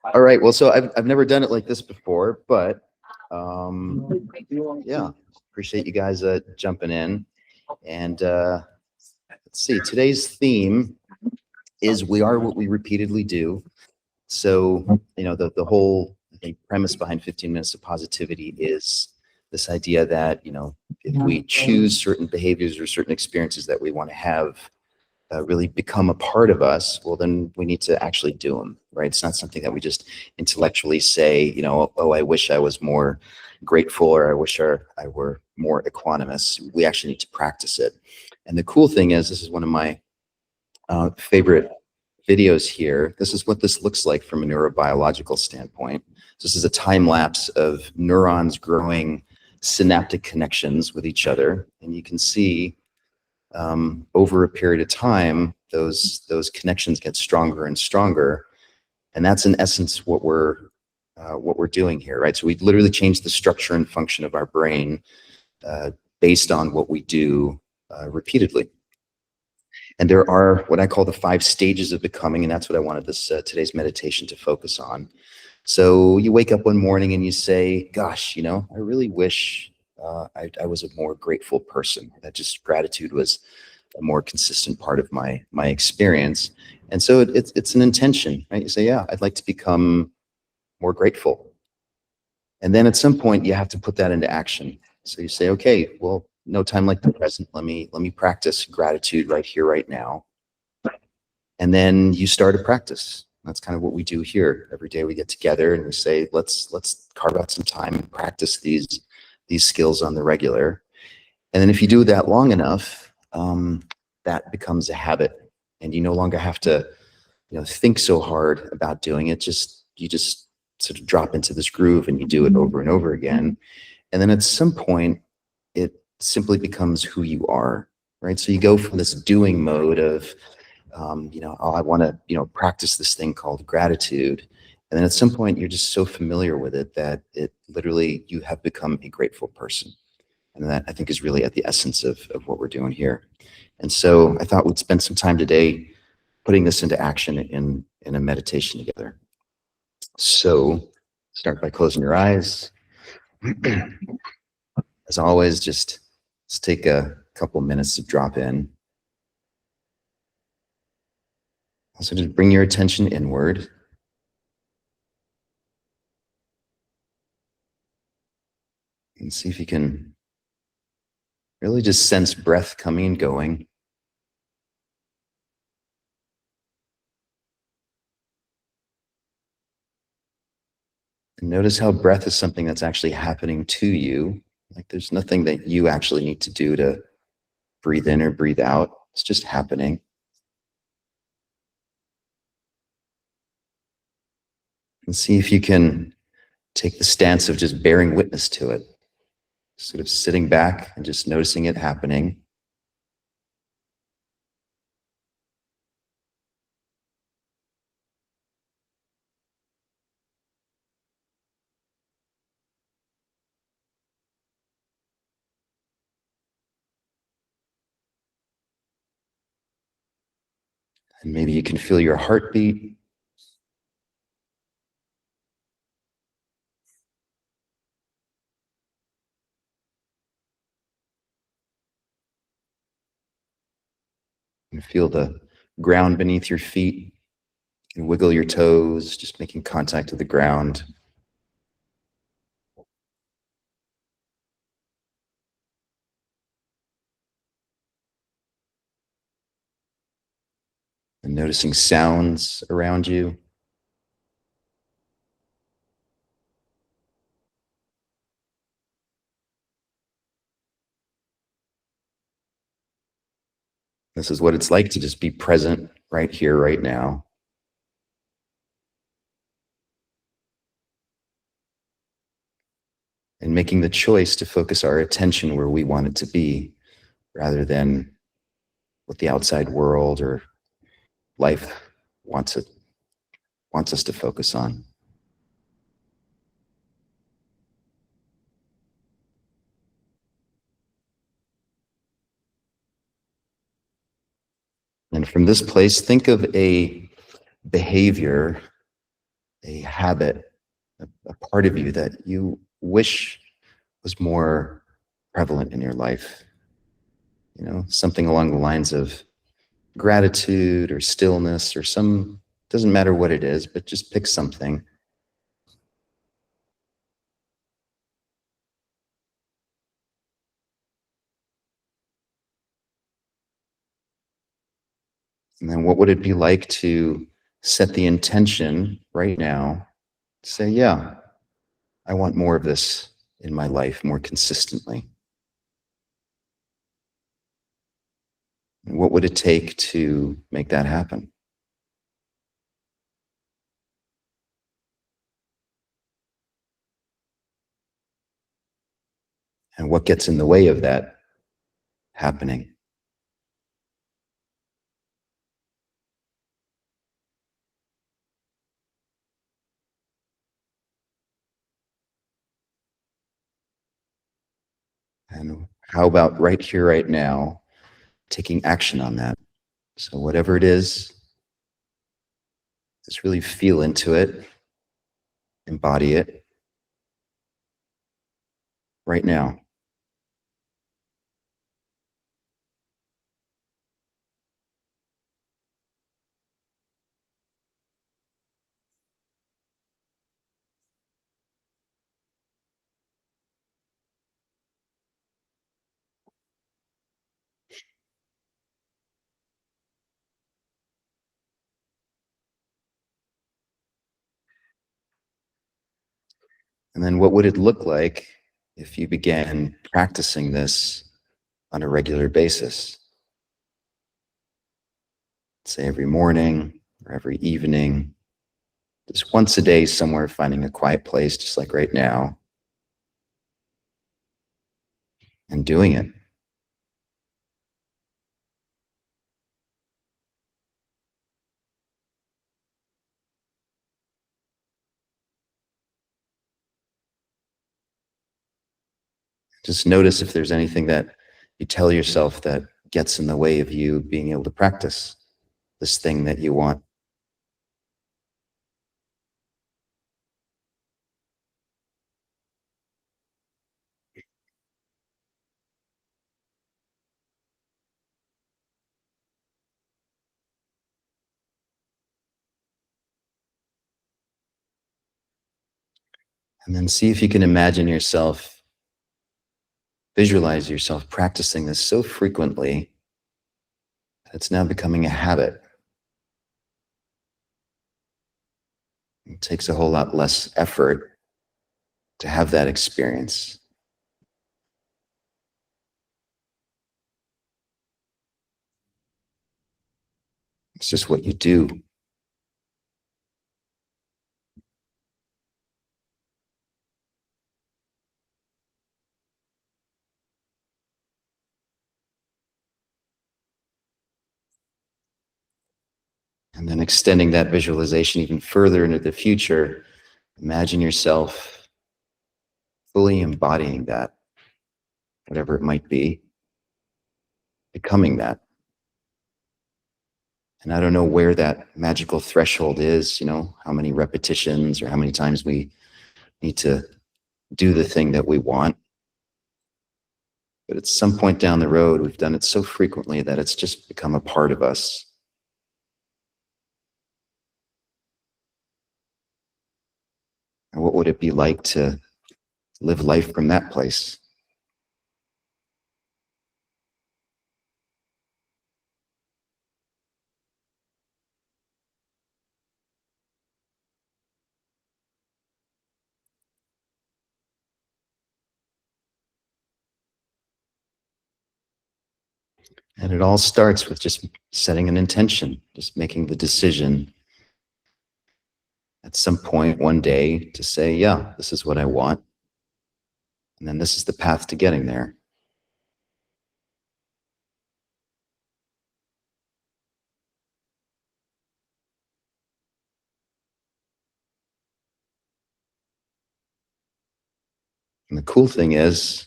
All right. Well, so I've never done it like this before, but yeah, appreciate you guys jumping in. And let's see. Today's theme is "We are what we repeatedly do." So the whole I think premise behind 15 minutes of positivity is this idea that if we choose certain behaviors or certain experiences that we want to have really become a part of us, well, then we need to actually do them, right? It's not something that we just intellectually say, oh, I wish I was more grateful, or I wish I were more equanimous. We actually need to practice it. And the cool thing is, this is one of my favorite videos here. This is what this looks like from a neurobiological standpoint. This is a time lapse of neurons growing synaptic connections with each other. And you can see over a period of time, those connections get stronger and stronger, and that's in essence what we're doing here, right? So we literally change the structure and function of our brain based on what we do repeatedly. And there are what I call the 5 stages of becoming, and that's what I wanted this today's meditation to focus on. So you wake up one morning and you say, "Gosh, I really wish I was a more grateful person. That just gratitude was a more consistent part of my experience." And so it's an intention, right? You say, "Yeah, I'd like to become more grateful." And then at some point you have to put that into action. So you say, "Okay, well, no time like the present. Let me practice gratitude right here, right now." And then you start a practice. That's kind of what we do here. Every day we get together and we say, let's carve out some time and practice these skills on the regular. And then if you do that long enough, that becomes a habit, and you no longer have to think so hard about doing it. You just sort of drop into this groove and you do it over and over again. And then at some point, it simply becomes who you are, right? So you go from this doing mode of oh, I want to, practice this thing called gratitude. And then at some point, you're just so familiar with it that it literally, you have become a grateful person. And that, I think, is really at the essence of what we're doing here. And so I thought we'd spend some time today putting this into action in a meditation together. So start by closing your eyes. As always, just take a couple minutes to drop in. Also, just bring your attention inward. And see if you can really just sense breath coming and going. And notice how breath is something that's actually happening to you. Like there's nothing that you actually need to do to breathe in or breathe out. It's just happening. And see if you can take the stance of just bearing witness to it. Sort of sitting back and just noticing it happening. And maybe you can feel your heartbeat. And feel the ground beneath your feet. You can wiggle your toes, just making contact with the ground. And noticing sounds around you. This is what it's like to just be present right here, right now. And making the choice to focus our attention where we want it to be, rather than what the outside world or life wants us to focus on. And from this place, think of a behavior a habit, a part of you that you wish was more prevalent in your life. Something along the lines of gratitude or stillness or doesn't matter what it is, but just pick something. And then what would it be like to set the intention right now to say, yeah, I want more of this in my life more consistently? And what would it take to make that happen? And what gets in the way of that happening? And how about right here, right now, taking action on that? So, whatever it is, just really feel into it, embody it right now. And then what would it look like if you began practicing this on a regular basis? Say every morning or every evening, just once a day somewhere, finding a quiet place, just like right now, and doing it. Just notice if there's anything that you tell yourself that gets in the way of you being able to practice this thing that you want. And then see if you can imagine yourself, visualize yourself practicing this so frequently that it's now becoming a habit. It takes a whole lot less effort to have that experience. It's just what you do. And then extending that visualization even further into the future, imagine yourself fully embodying that, whatever it might be, becoming that. And I don't know where that magical threshold is, how many repetitions or how many times we need to do the thing that we want. But at some point down the road, we've done it so frequently that it's just become a part of us. And what would it be like to live life from that place? And it all starts with just setting an intention, just making the decision at some point one day to say, yeah, this is what I want. And then this is the path to getting there. And the cool thing is,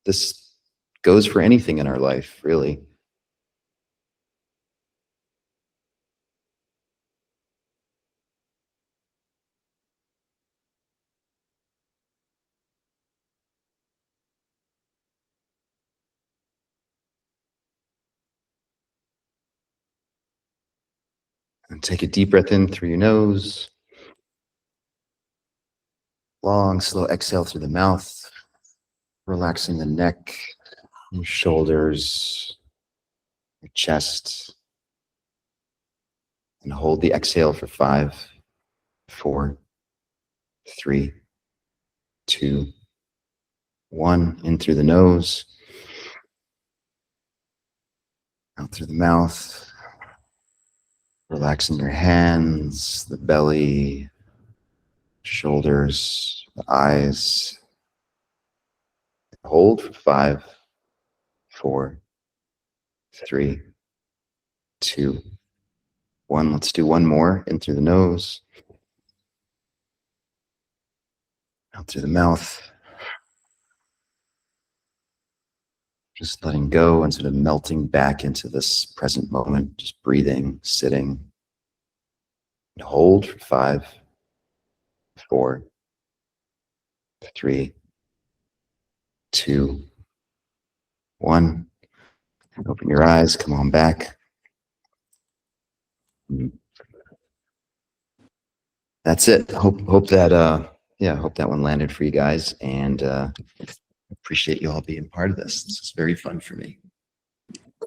this goes for anything in our life, really. Take a deep breath in through your nose. Long, slow exhale through the mouth, relaxing the neck, your shoulders, your chest. And hold the exhale for 5, 4, 3, 2, 1. In through the nose, out through the mouth. Relaxing your hands, the belly, shoulders, the eyes. Hold for 5, 4, 3, 2, 1. Let's do one more. In through the nose, out through the mouth. Just letting go and sort of melting back into this present moment. Just breathing, sitting. And hold for 5, 4, 3, 2, 1. And open your eyes. Come on back. That's it. Hope that hope that one landed for you guys, and appreciate you all being part of this. This is very fun for me.